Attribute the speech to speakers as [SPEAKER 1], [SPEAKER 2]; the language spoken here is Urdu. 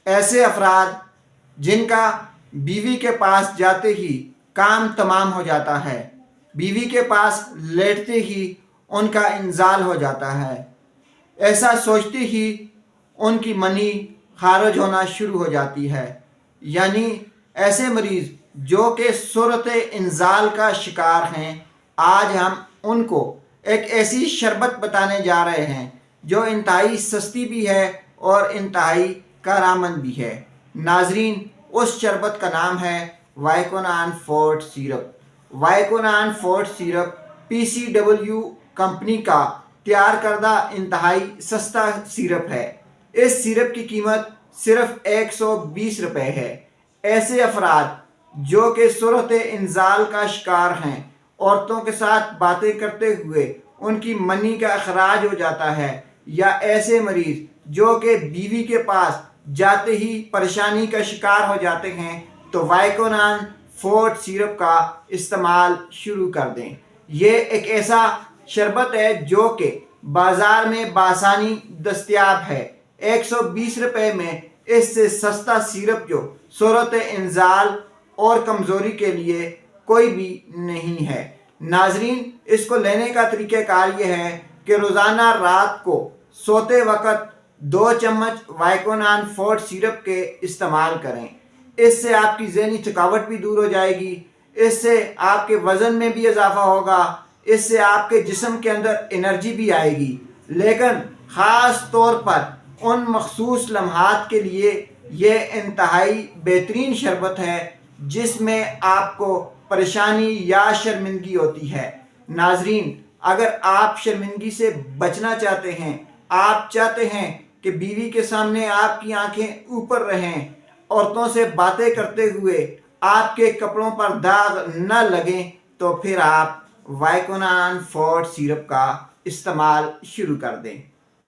[SPEAKER 1] ایسے افراد جن کا بیوی کے پاس جاتے ہی کام تمام ہو جاتا ہے، بیوی کے پاس لیٹتے ہی ان کا انزال ہو جاتا ہے، ایسا سوچتے ہی ان کی منی خارج ہونا شروع ہو جاتی ہے، یعنی ایسے مریض جو کہ صورت انزال کا شکار ہیں، آج ہم ان کو ایک ایسی شربت بتانے جا رہے ہیں جو انتہائی سستی بھی ہے اور انتہائی کارآمد بھی ہے۔ ناظرین، اس شربت کا نام ہے وائکونان فورٹ سیرپ۔ وائکونان فورٹ سیرپ PCW کمپنی کا تیار کردہ انتہائی سستا سیرپ ہے۔ اس سیرپ کی قیمت صرف 120 روپے ہے۔ ایسے افراد جو کہ صورت انزال کا شکار ہیں، عورتوں کے ساتھ باتیں کرتے ہوئے ان کی منی کا اخراج ہو جاتا ہے، یا ایسے مریض جو کہ بیوی کے پاس جاتے ہی پریشانی کا شکار ہو جاتے ہیں، تو وائکونان فورٹ سیرپ کا استعمال شروع کر دیں۔ یہ ایک ایسا شربت ہے جو کہ بازار میں بآسانی دستیاب ہے۔ 120 روپے میں اس سے سستا سیرپ جو صورت انزال اور کمزوری کے لیے کوئی بھی نہیں ہے۔ ناظرین، اس کو لینے کا طریقہ کار یہ ہے کہ روزانہ رات کو سوتے وقت 2 چمچ وائکونان فورٹ سیرپ کے استعمال کریں۔ اس سے آپ کی ذہنی تھکاوٹ بھی دور ہو جائے گی، اس سے آپ کے وزن میں بھی اضافہ ہوگا، اس سے آپ کے جسم کے اندر انرجی بھی آئے گی۔ لیکن خاص طور پر ان مخصوص لمحات کے لیے یہ انتہائی بہترین شربت ہے جس میں آپ کو پریشانی یا شرمندگی ہوتی ہے۔ ناظرین، اگر آپ شرمندگی سے بچنا چاہتے ہیں، آپ چاہتے ہیں کہ بیوی کے سامنے آپ کی آنکھیں اوپر رہیں، عورتوں سے باتیں کرتے ہوئے آپ کے کپڑوں پر داغ نہ لگیں، تو پھر آپ وائکونان فورٹ سیرپ کا استعمال شروع کر دیں۔